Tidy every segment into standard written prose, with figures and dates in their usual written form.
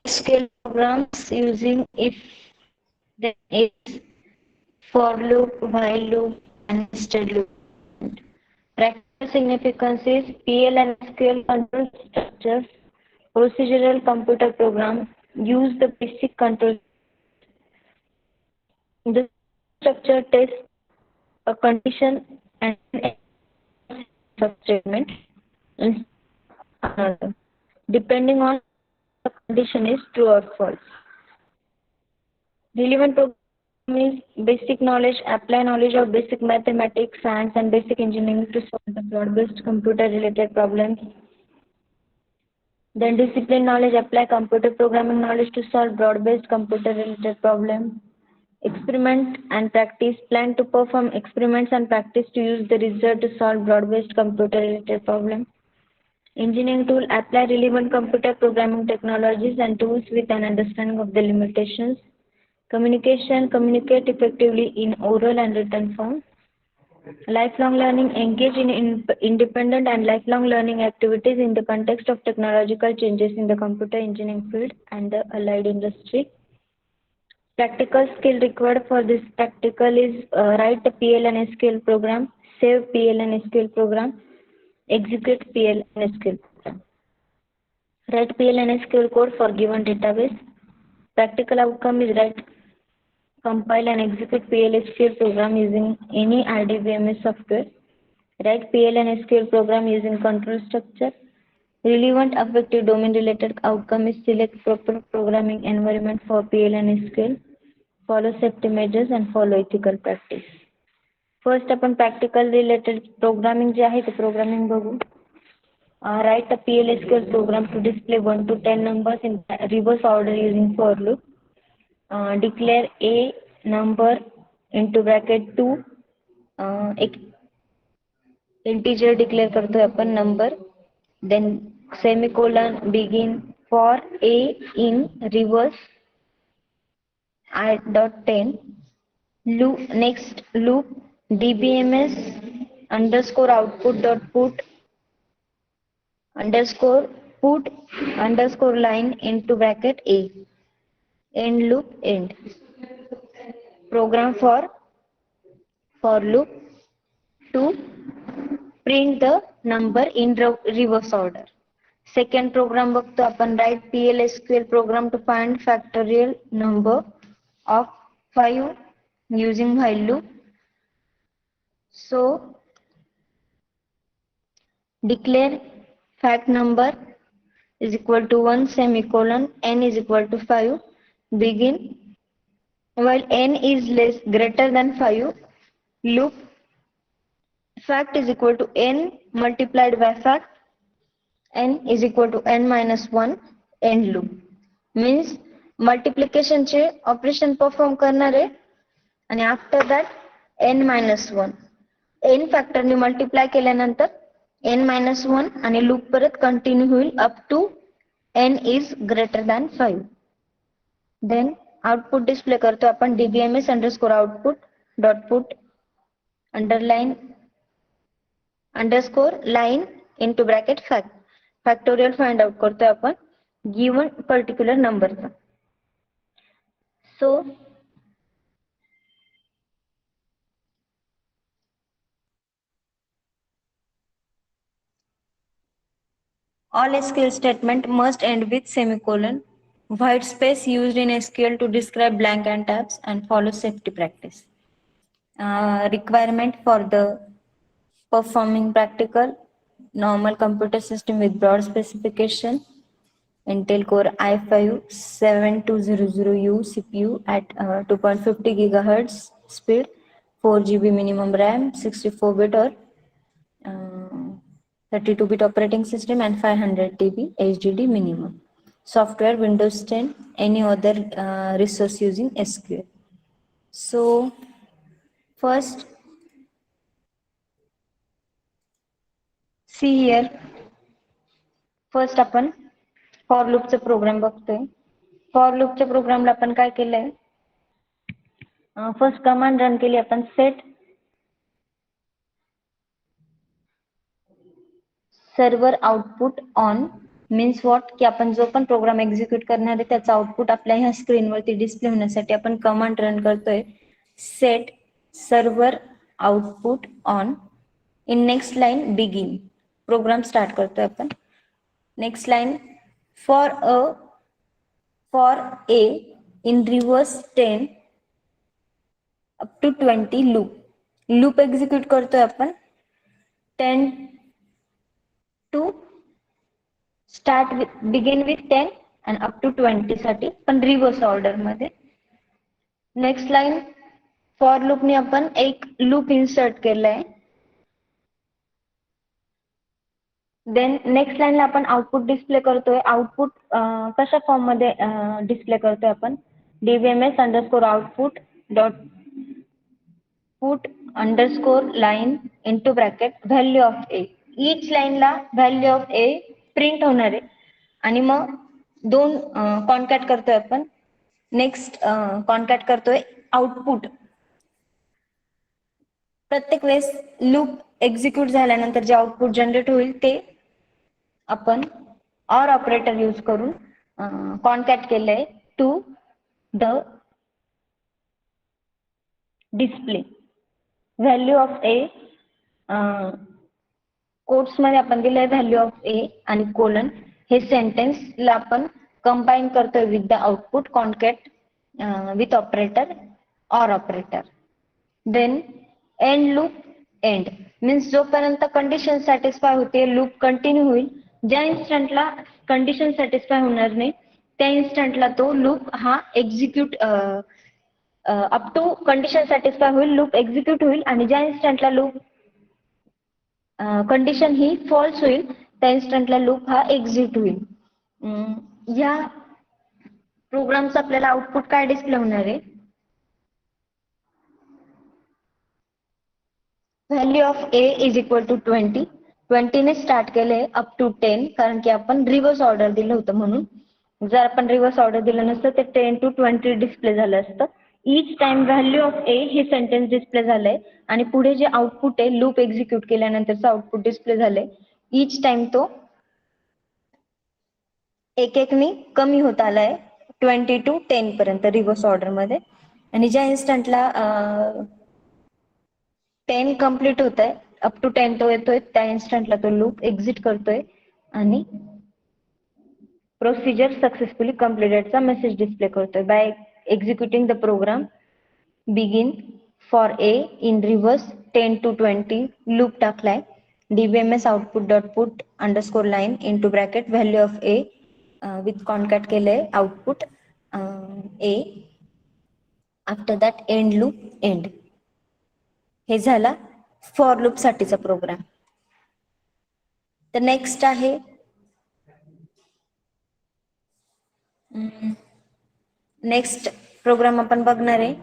SQL programs using if, then else, for loop, while loop, and nested loop. Practical significance is PL and SQL control structures. Procedural computer programs use the basic control. The structure tests a condition and substatement in another, depending on the condition is true or false. Relevant program is basic knowledge, apply knowledge of basic mathematics, science, and basic engineering to solve the broad-based computer-related problems. Then discipline knowledge, apply computer programming knowledge to solve broad-based computer-related problems. Experiment and practice, plan to perform experiments and practice to use the result to solve broad-based computer-related problems. Engineering tool, apply relevant computer programming technologies and tools with an understanding of the limitations. Communication, communicate effectively in oral and written form. Lifelong learning, engage in independent and lifelong learning activities in the context of technological changes in the computer engineering field and the allied industry. Practical skill required for this practical is write a PL and SQL program, save PL and SQL program, execute PL and SQL program. Write PL and SQL code for given database. Practical outcome is write, compile and execute PL SQL program using any RDBMS software. Write PL and SQL program using control structure. Relevant affective domain related outcome is select proper programming environment for PL and SQL. Follow safety measures and follow ethical practice. First आपण practical related programming जे आहे ते programming बघू. Write a PL/SQL program to display 1 to 10 numbers in reverse order using for loop. Declare a number into bracket 2. एक integer declare करतोय आपण number. Then semicolon begin for a in reverse I.10. Loop next loop dbms underscore output dot put underscore put underscore line into bracket a. End loop end. Program for loop to print the number in reverse order. Second program बघतो आपण write PL/SQL program to find factorial number of 5 using while loop. So declare fact number is equal to 1 semicolon n is equal to 5. Begin while n is greater than 5. Loop fact is equal to n multiplied by fact. N is equal to n minus 1. End loop means multiplication चे operation perform करणार आहे आणि after that n minus 1 n फॅक्टरने multiply केल्यानंतर n minus 1 आणि loop परत continue होईल up to n is greater than 5. Then output display करतो आपण dbms underscore output dot put underline underscore line into bracket fact. Factorial find out करतोय आपण given particular नंबरचा. So all SQL statement must end with semicolon. White space used in SQL to describe blank and tabs and follow safety practice. Requirement for the performing practical normal computer system with broad specification. Intel Core i5-7200U CPU at 2.50 GHz speed, 4 GB minimum RAM, 64-bit or 32-bit operating system and 500 TB HDD minimum. Software Windows 10, any other resource using SQL. So first, see here. First आपण for लूपचा programme बघतोय. For लूपच्या प्रोग्रामला आपण काय केलंय, first command run केली आपण set server output on means what की आपण जो पण प्रोग्राम एक्झिक्यूट करणार आहे त्याचा आउटपुट आपल्या ह्या स्क्रीनवरती डिस्प्ले होण्यासाठी आपण कमांड रन करतोय set server output on. In next line begin program start करतोय आपण. Next line for a in reverse 10 up to 20 loop execute करतोय आपण 10 to start with begin with 10 आणि अप टू 20 साठी पण रिव्हर्स ऑर्डर मध्ये. Next line for लूपने आपण एक लूप इन्सर्ट केलाय. देन नेक्स्ट लाईनला आपण आउटपुट डिस्प्ले करतोय. आउटपुट कशा फॉर्म मध्ये डिस्प्ले करतोय आपण DBMS underscore output dot put underscore line into bracket value of A. Each लाईनला व्हॅल्यू ऑफ ए प्रिंट होणार आहे आणि मग दोन कॉन्कॅट करतोय आपण. नेक्स्ट कॉन्कॅट करतोय आउटपुट. प्रत्येक वेळेस लूप एक्झिक्यूट झाल्यानंतर जे आउटपुट जनरेट होईल ते आपण ऑर ऑपरेटर यूज करून कॉन्कॅट केलंय to the display value of a. Quotes मध्ये आपण दिलंय व्हॅल्यू ऑफ ए आणि कोलन. हे सेंटेन्सला आपण कंबाईन करतोय with the output concat with operator or operator. Then end loop end means जोपर्यंत कंडिशन सॅटिस्फाय होते लूप कंटिन्यू होईल. ज्या इन्स्टंटला कंडिशन सॅटिस्फाय होणार नाही त्या इन्स्टंटला तो लूप हा execute up to condition satisfy होईल लूप एक्झिक्यूट होईल आणि ज्या इन्स्टंटला लूप कंडिशन ही फॉल्स होईल त्या इन्स्टंटला लूप हा एक्झिट होईल. या प्रोग्रामचं आपल्याला आउटपुट काय डिस्प्ले होणार आहे value of a is equal to 20 ने स्टार्ट केले अप टू 10 कारण की आपण रिव्हर्स ऑर्डर दिलं होतं म्हणून. जर आपण रिव्हर्स ऑर्डर दिलं नसतं ते 10 to 20 डिस्प्ले झालं असतं. ईच टाइम व्हॅल्यू ऑफ ए हे सेंटेन्स डिस्प्ले झालंय आणि पुढे जे आउटपुट आहे लूप एक्झिक्यूट केल्यानंतरचं आउटपुट डिस्प्ले झालंय. ईच टाइम तो एक एकनी कमी होत आलाय 20 to 10 पर्यंत रिव्हर्स ऑर्डर मध्ये. आणि ज्या इन्स्टंटला 10 कम्प्लीट होत आहे अप टू 10 तो येतोय त्या इन्स्टंटला तो लूप एक्झिट करतोय आणि प्रोसिजर सक्सेसफुली कम्प्लिटेडचा मेसेज डिस्प्ले करतोय. By executing the program begin for a in reverse 10 to 20 loop टाकलाय. DBMS output dot put underscore line into bracket value of a with concat केलंय output a. After that end loop end. हे झाला for loop साठीचा program. तर next आहे next program आपण बघणार आहे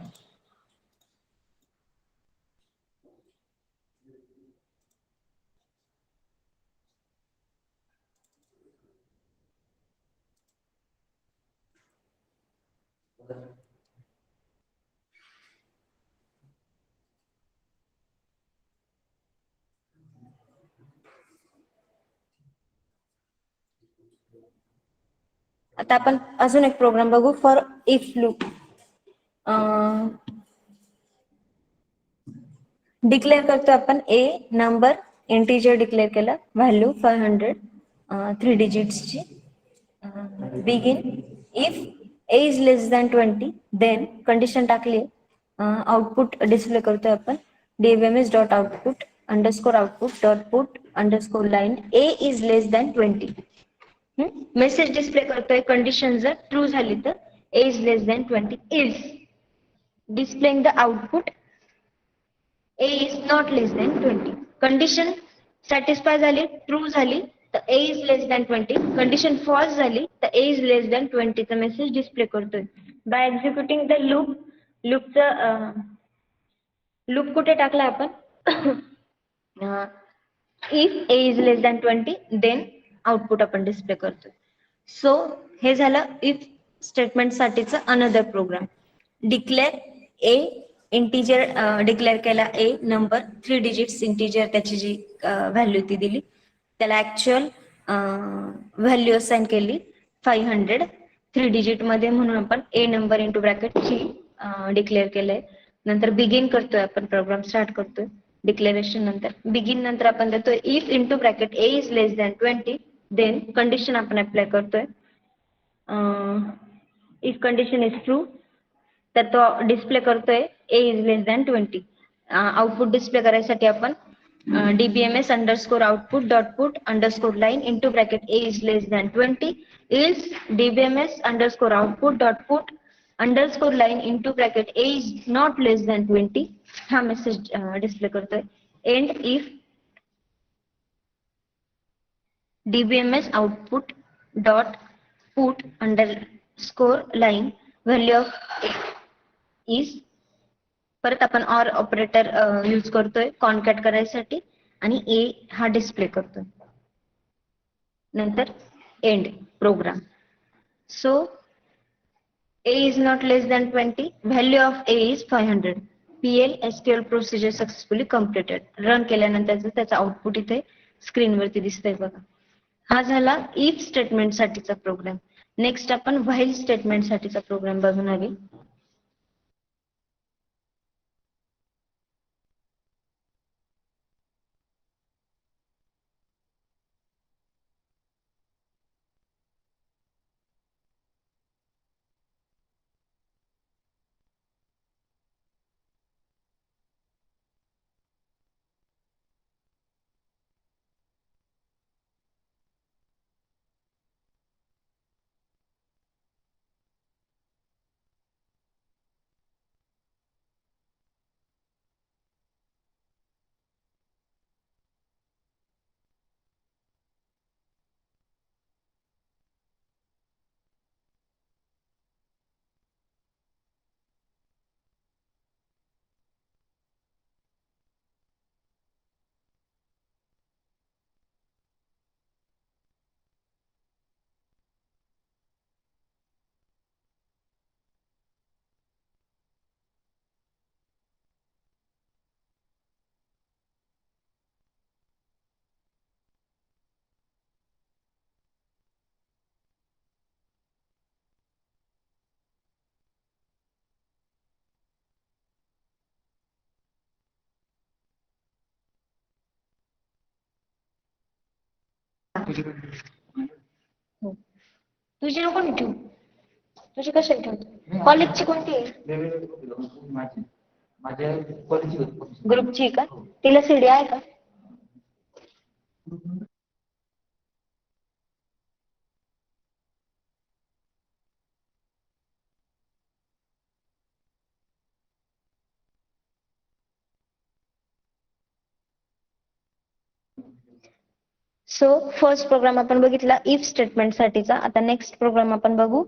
आता आपण अजून एक प्रोग्राम बघू फॉर इफ लूप. डिक्लेअर करतो आपण ए नंबर इंटिजर डिक्लेअर केला व्हॅल्यू 500 3 डिजिट्सची. Begin if a is less than 20 then condition टाकली आउटपुट डिस्प्ले करतोय आपण DBMS dot output underscore output dot put underscore line a is less than 20. Message display करतोय condition जर true झाली तर a is less than 20 is displaying the output a is not less than 20. Condition satisfy झाली true झाली तर a is less than 20. Condition false झाली तर a is less than 20 चा मेसेज डिस्प्ले करतोय. बाय एक्झिक्युटिंग द लूप कुठे टाकला आपण if a is less than 20 then output आपण डिस्प्ले करतोय. सो हे झालं इफ स्टेटमेंट साठीचं another program. Declare a integer declare केला ए नंबर 3 डिजिट्स इंटिजर त्याची जी व्हॅल्यू ती दिली त्याला ऍक्च्युअल व्हॅल्यू असाइन केली 500 3 डिजिट मध्ये, म्हणून आपण ए नंबर इंटू ब्रॅकेट ची डिक्लेअर केलंय. नंतर बिगिन करतोय आपण, प्रोग्राम स्टार्ट करतोय. डिक्लेरेशन नंतर बिगिन नंतर आपण देतोय if into bracket a is less than 20, then condition आपण अप्लाय करतोय. इफ कंडिशन इज ट्रू तर तो डिस्प्ले करतोय a is less than 20. Output display करायसाठी आपण dbms underscore output dot put underscore line into bracket a is less than 20 is dbms underscore output dot put underscore line into bracket a is not less than 20 हा message display करतोय. End if dbms output dot put underscore line value of is, परत आपण or operator use करतोय concat करायसाठी आणि a हा display करतोय. नंतर end program. So a is not less than 20, value of a is 500. PL SQL procedure successfully completed. Run केल्यानंतर त्याचा आउटपुट इथे स्क्रीनवरती दिसतंय बघा. हा झाला इफ स्टेटमेंट साठीचा प्रोग्राम. नेक्स्ट आपण व्हाईल स्टेटमेंट साठीचा प्रोग्राम बघणार आहे. तुझी नको मी ठेवू, तुझी कशाला ठेवतो? कॉलेजची कोणती आहे? ग्रुपची का? तिला सीडी आहे का? सो फर्स्ट प्रोग्राम आपण बघितला इफ स्टेटमेंट साठीचा. आता नेक्स्ट प्रोग्राम आपण बघू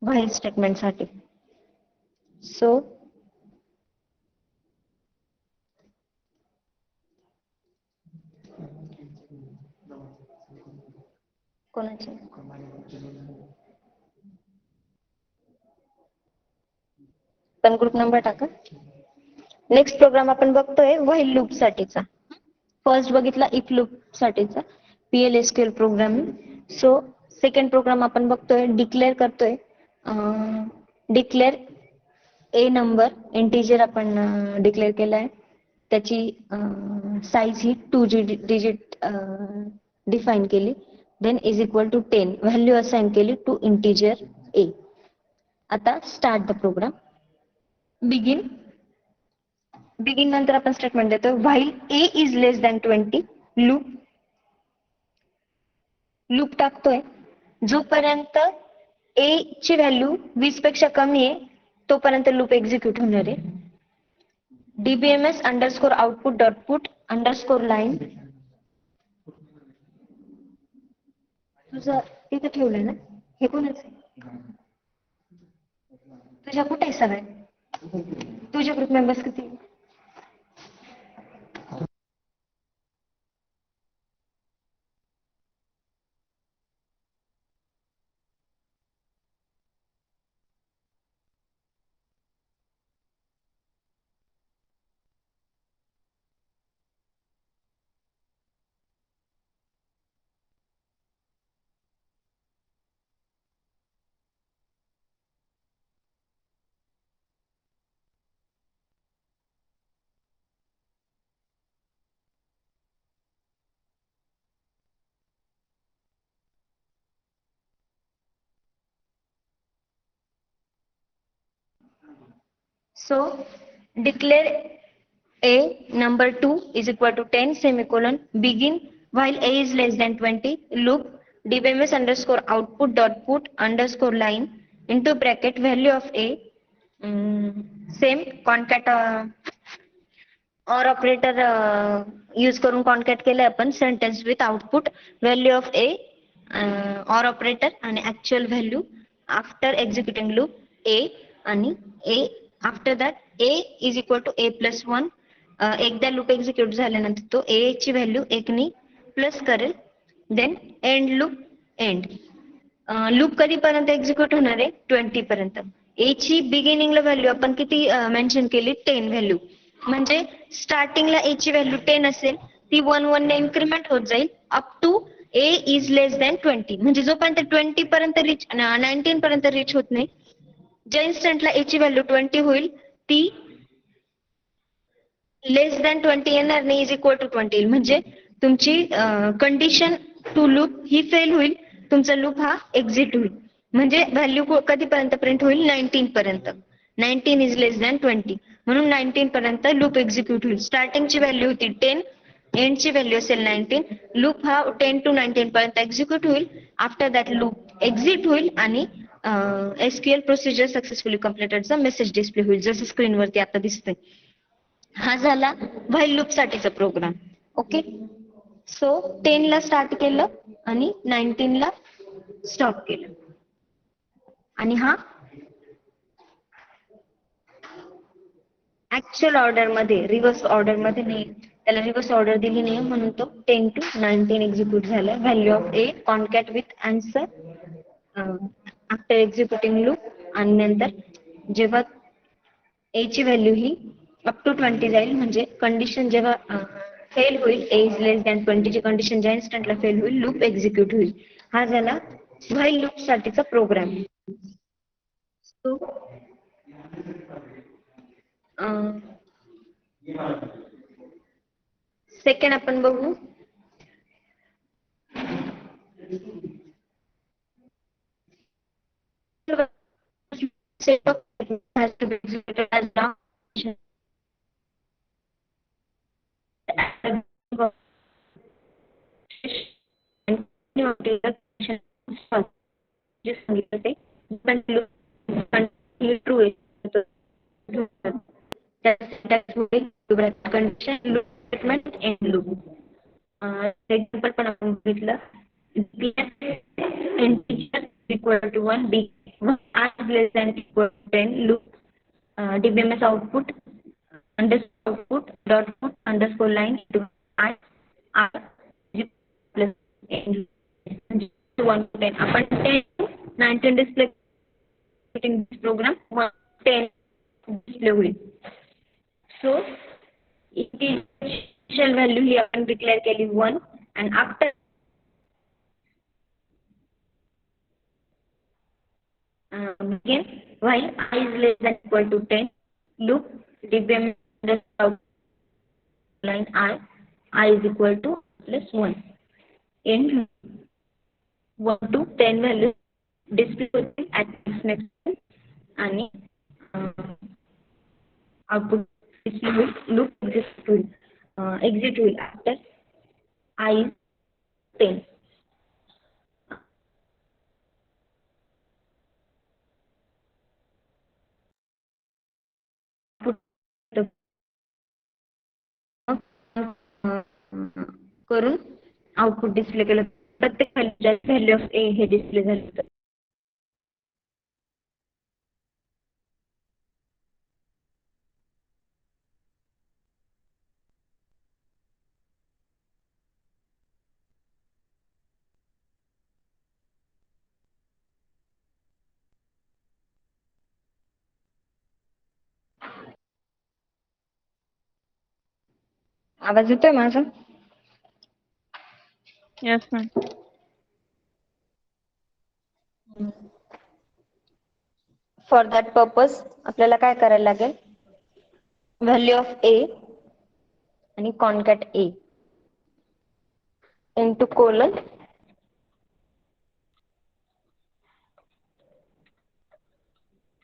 व्हाईल स्टेटमेंट साठी. सो कोणाची पण ग्रुप नंबर टाका. नेक्स्ट प्रोग्राम आपण बघतोय व्हाईल लूप साठीचा. फर्स्ट बघितला इफ लूप साठीचा PL/SQL programming. So second program आपण बघतोय डिक्लेअर करतोय. डिक्लेअर ए नंबर इंटिजर आपण डिक्लेअर केलाय, त्याची साईज ही 2 डिजिट डिफाईन केली. Then is equal to 10 value assign केली टू इंटिजर ए. आता स्टार्ट द प्रोग्राम. बिगिन नंतर आपण स्टेटमेंट देतो while a is less than 20 loop टाकतोय. जोपर्यंत ए ची व्हॅल्यू 20 पेक्षा कमी आहे तोपर्यंत लूप एक्झिक्यूट होणार आहे. dbms underscore output dot put underscore line. तुझं तिथे ठेवलंय ना, हे कोणाच आहे? तुझ्या कुठे आहे सगळे? तुझे ग्रुप मेंबर्स किती? So declare a number 2 is equal to 10 semicolon begin while a is less than 20 loop dbms underscore output dot put underscore line into bracket value of a same concat or operator use करून concat केलंय आपण sentence with output value of a or operator आणि actual value after executing loop a आणि a after that a is equal to a plus 1 एकदा loop execute झाल्यानंतर तो ए ची value एकनी प्लस करेल then end loop end loop कधीपर्यंत execute होणार आहे 20 पर्यंत ए ची बिगिनिंगला व्हॅल्यू आपण किती मेन्शन केली 10 व्हॅल्यू म्हणजे स्टार्टिंगला ए ची व्हॅल्यू 10 असेल ती 1 ने इन्क्रीमेंट होत जाईल up to a is less than 20 म्हणजे जोपर्यंत 20 पर्यंत रीच 19 पर्यंत रीच होत नाही ज्या इन्स्टंटला ए ची व्हॅल्यू 20 होईल ती लेस दॅन 20 येणार नाही इज इक्वल टू 20 येईल म्हणजे तुमची कंडिशन टू लूप ही फेल होईल तुमचा लूप हा एक्झिट होईल म्हणजे व्हॅल्यू कधीपर्यंत प्रिंट होईल 19 पर्यंत 19 इज लेस दॅन 20 म्हणून 19 पर्यंत लूप एक्झिक्यूट होईल स्टार्टिंगची व्हॅल्यू होती 10 एंडची व्हॅल्यू असेल 19 लूप हा 10 to 19 पर्यंत एक्झिक्यूट होईल आफ्टर दॅट लूप एक्झिट होईल आणि एसक्यूएल प्रोसिजर सक्सेसफुली कम्प्लिटेडचा मेसेज डिस्प्ले होईल जसं स्क्रीनवरती आता दिसतंय हा झाला व्हाईल लूप साठीचा प्रोग्राम ओके सो 10 ला स्टार्ट केलं आणि 19 ला स्टॉप केलं आणि हा ऍक्च्युअल ऑर्डर मध्ये रिव्हर्स ऑर्डर मध्ये नाही त्याला रिव्हर्स ऑर्डर दिली नाही म्हणून तो 10 to 19 एक्झिक्यूट झाला value of A concat with answer after executing loop आणि नंतर जेव्हा ए ची व्हॅल्यू ही अप टू 20 जाईल म्हणजे कंडिशन जेव्हा फेल होईल ए इज लेस दॅन 20 ची कंडिशन ज्या इन्स्टंटला फेल होईल लूप एक्झिक्यूट होईल हा झाला व्हाईल लूप साठीचा प्रोग्राम सेकंड आपण बघू set of has to be executed as down condition statement and loop example पण आपण बघितलं integer equal to 1 b r less than equal to 10 loop dbms output underscore output dot put underscore line to I R plus n 1 to 10 आपण 10 to 19 display this program 10 display होईल so initial value ही आपण declare केली 1 and after again while I is less than equal to 10 loop dbms line I is equal to plus 1 in 1 to 10 value display at next आणि output display will loop exit will after I is 10 करून output display केलं प्रत्येक value of ए हे display झालं आवाज येतोय माझा Yes, ma'am. For that purpose आपल्याला काय करायला लागेल व्हॅल्यू ऑफ ए आणि concat A into colon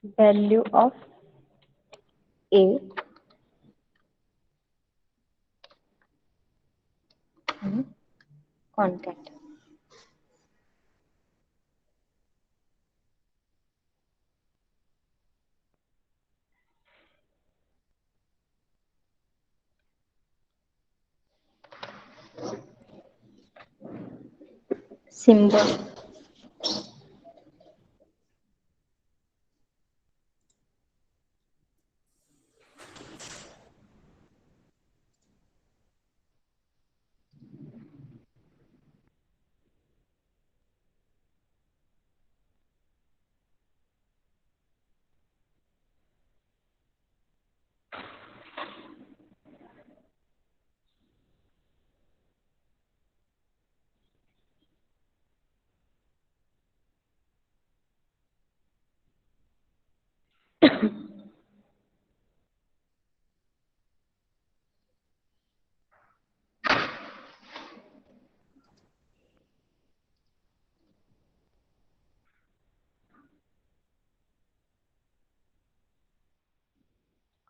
value of A आणि concat. Symbol.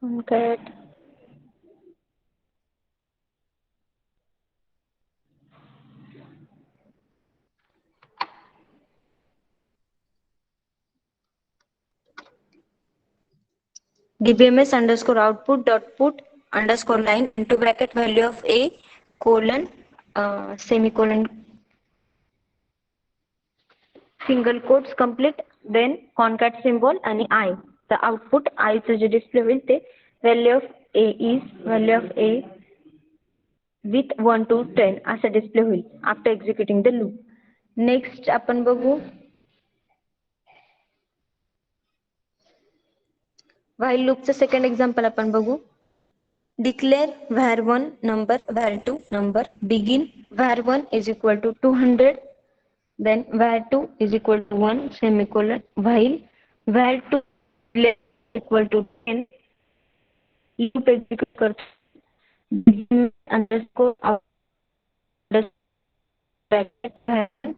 Concat. DBMS underscore output dot put underscore line into bracket value of A colon semicolon single quotes complete, then concat symbol आणि I. The output I चं जे display होईल ते value of A is value of A with 1 to 10 असं display होईल after executing the loop. Next आपण बघू while loop चं second example आपण बघू. Declare var1 number, var2 number, begin var1 is equal to 200, then var2 is equal to 1 semicolon, while var2 is equal to 10, loop execute करतो, begin underscore out bracket var1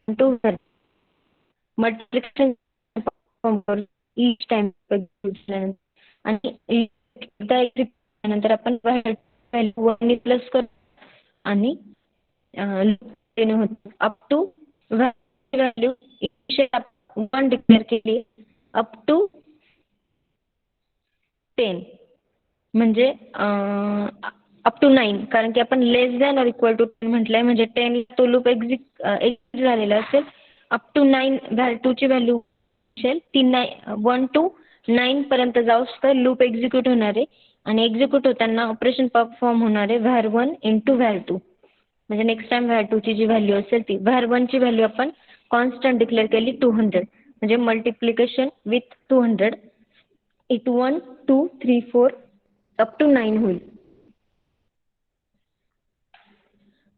into var, multiplication perform करू each time execute आणि एकदा execute नंतर आपण value 1 plus करू आणि up to value 1 declare केली up to 10 म्हणजे अप टू 9 कारण की आपण लेस दॅन ऑर इक्वल टू 10 म्हटलंय म्हणजे 10 तो लूप एक्झिट झालेला असेल अप टू 9 व्हॅल्यू ची व्हॅल्यू असेल ती 1 टू 9 पर्यंत जाऊस तर लूप एक्झिक्यूट होणार आहे आणि एक्झिक्यूट होताना ऑपरेशन परफॉर्म होणार आहे var1 into var2 म्हणजे नेक्स्ट टाइम var2 ची जी व्हॅल्यू असेल ती var1 ची व्हॅल्यू आपण कॉन्स्टंट डिक्लेअर केली 200 म्हणजे multiplication with 200 it 1 2 3 4 up to 9 होईल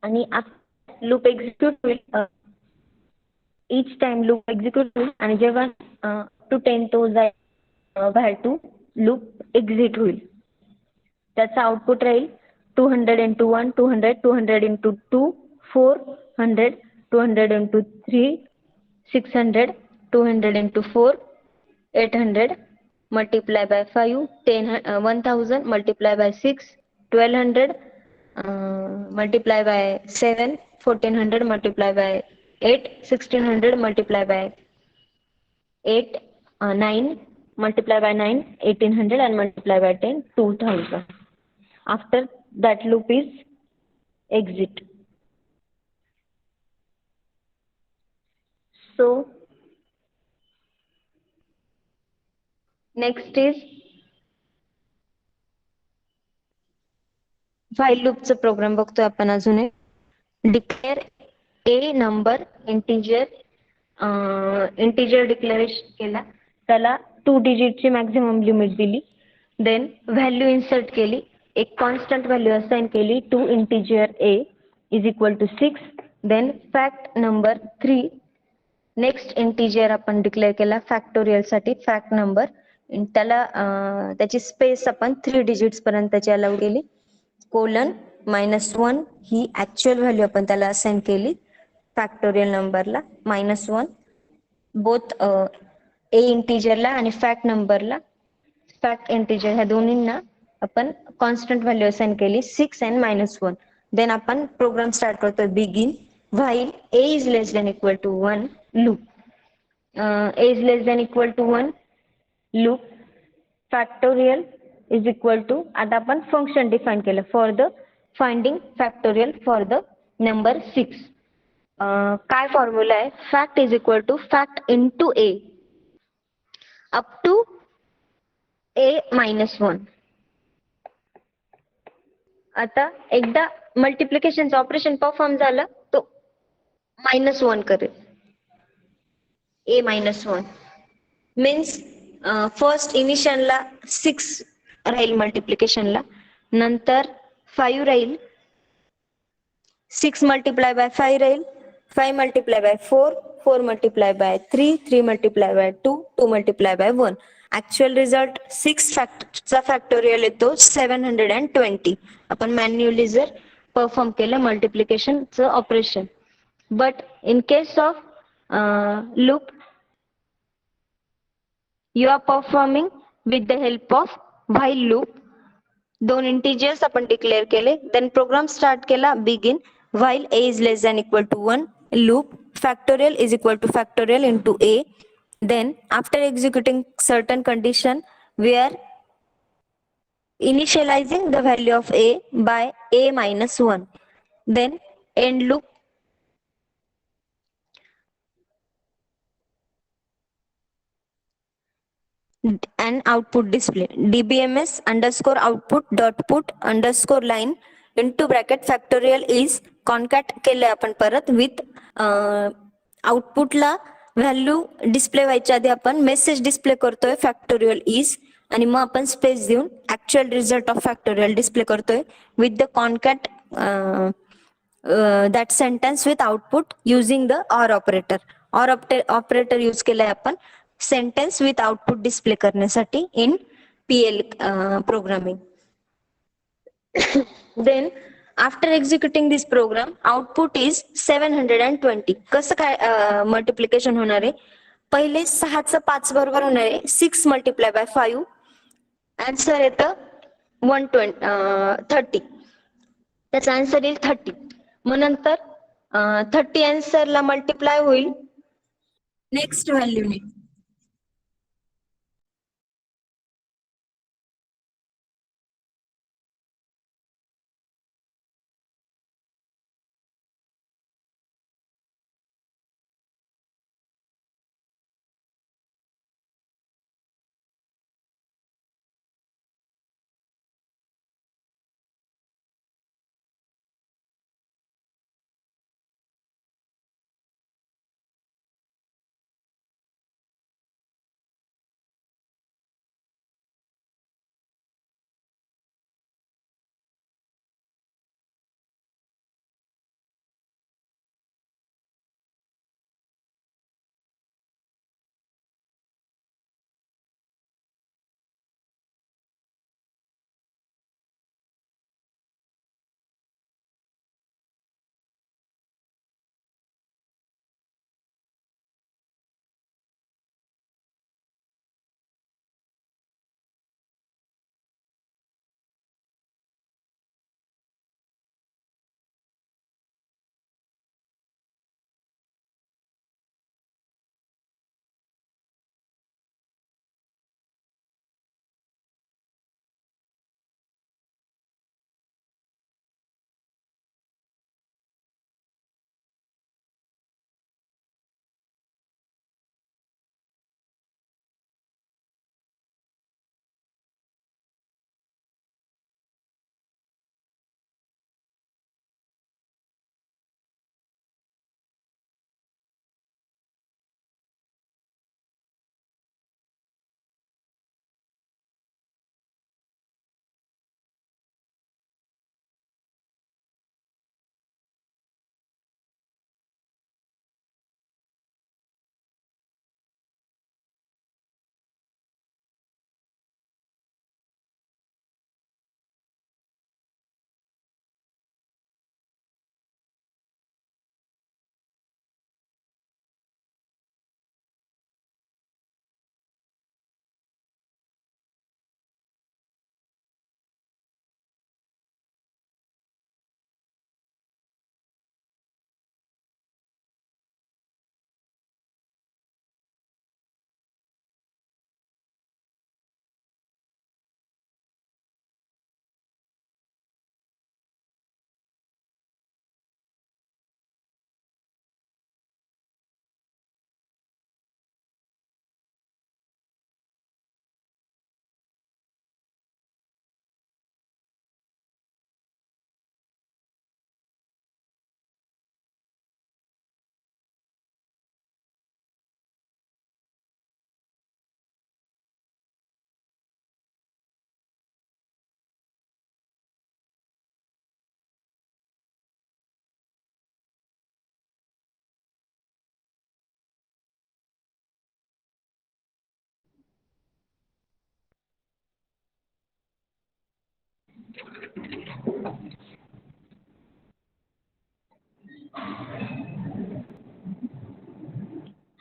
आणि लूप एक्झिक्यूट होईल each time loop execute होईल आणि जेव्हा to 10 तो जाईल var2 loop exit होईल त्याचा आउटपुट राहील 200 into 1 200 200 into 2 400 200 into 3 600 200 into 4 800 multiply by 5 1000 multiply by 6 1200 multiply by 7 1400 multiply by 8 1600 multiply by 8 9 multiply by 9 1800 and multiply by 10 2000 after that loop is exit. So next is while loop चा program बघतोय आपण अजून एक declare a number integer declaration केला त्याला 2 digit ची maximum limit दिली then value insert केली एक कॉन्स्टंट व्हॅल्यू असाइन केली to integer a is equal to 6 then fact number 3 next integer आपण डिक्लेअर केला फॅक्टोरियल साठी फॅक्ट नंबर त्याला त्याची स्पेस आपण 3 डिजिट्स पर्यंतची अलाउ केली कोलन -1 ही ऍक्च्युअल व्हॅल्यू आपण त्याला असाइन केली फॅक्टोरियल नंबरला -1 बोथ ए इंटिजरला आणि फॅक्ट नंबरला फॅक्ट इंटिजर ह्या दोन्हींना आपण कॉन्स्टंट व्हॅल्यू असाइन केली 6 and -1. देन आपण प्रोग्राम स्टार्ट करतोय begin while a is less than equal to 1 loop. a is less than equal to 1 loop factorial is equal to, आता आपण function define केलं for the finding factorial for the number 6. काय formula आहे, fact is equal to fact into a up to a -1. आता एकदा मल्टिप्लिकेशनचं operation perform झालं तो -1 करेल. a -1 मीन्स फर्स्ट इनिशियलला 6 राहील मल्टिप्लिकेशनला, नंतर 5 राहील, 6 मल्टिप्लाय बाय 5 राहील, 5 multiply by 4, 4 multiply by 3, 3 multiply by 2, 2 multiply by 1. Actual result 6 चा फॅक्टोरियल येतो 720. आपण मॅन्युअली जर परफॉर्म केलं मल्टिप्लिकेशनचं operation. But in case of loop you are performing with the help of while loop. दोन इंटिजर्स आपण declare केले, देन प्रोग्राम स्टार्ट केला begin while a is less than equal to 1 loop factorial is equal to factorial into a. Then after executing certain condition we are initializing the value of a by a minus 1. Then end loop and output display dbms underscore output dot put underscore line into bracket factorial is concat केले आपण परत with आउटपुटला value display व्हायच्या आधी आपण message display करतोय factorial is, आणि मग आपण स्पेस देऊन actual result of factorial display करतोय with the concat that sentence with output using the or operator. Or operator use केलाय आपण सेंटेन्स विथ आउटपुट डिस्प्ले करण्यासाठी in PL programming. Then after executing this program output is 720. कसं काय multiplication होणार आहे, पहिले 6चं 5 बरोबर होणार आहे, 6 मल्टिप्लाय बाय 5 आन्सर येतं 130. त्याचा आन्सर येईल 30. मग नंतर 30 आन्सरला मल्टिप्लाय होईल नेक्स्ट व्हॅल्यूने.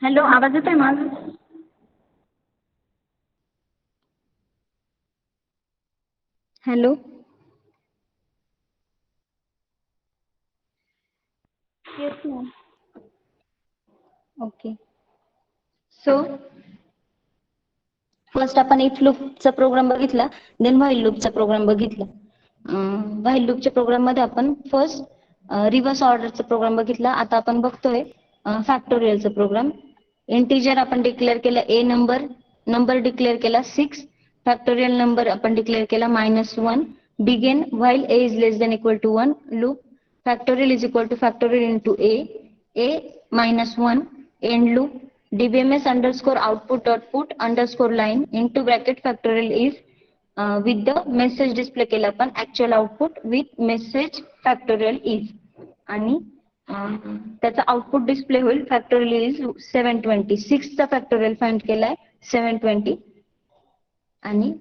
हॅलो, आवाज येतोय माझा? Hello. Yes ma'am. Okay. So first आपण इफ लूपचा प्रोग्राम बघितला, देन व्हाईल लूपचा प्रोग्राम बघितला. व्हाईल लूपच्या प्रोग्राम मध्ये आपण फर्स्ट रिव्हर्स ऑर्डरचा प्रोग्राम बघितला. आता आपण बघतोय फॅक्टोरियलचा प्रोग्राम. इंटिजर आपण डिक्लेअर केला ए नंबर डिक्लेअर केला 6, फॅक्टोरियल नंबर आपण डिक्लेअर केला -1, begin while a is less than equal to 1, loop factorial is equal to factorial into a -1, end loop dbms underscore output dot put underscore line into bracket factorial is with the message display केला आपण actual output with message factorial is आणि त्याचा output display होईल factorial is 720. 6 चा factorial find केलाय 720 आणि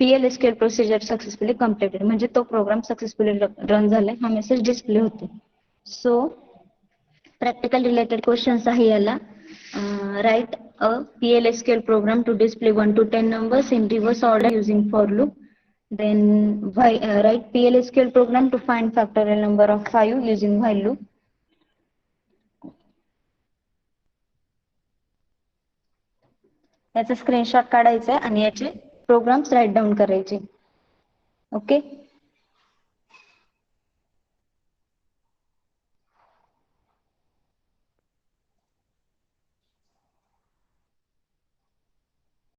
PL/SQL procedure successfully completed, म्हणजे तो प्रोग्राम सक्सेसफुली रन झालाय, हा मेसेज डिस्प्ले होतो. सो प्रॅक्टिकल रिलेटेड क्वेश्चन्स आहे याला. Write a PL/SQL program to display 1 to 10 numbers in reverse order using for loop. Then write PL/SQL program to find factorial number of 5 using while loop. याचा screenshot काढायचा आणि याचे programs right down करायचे. Okay.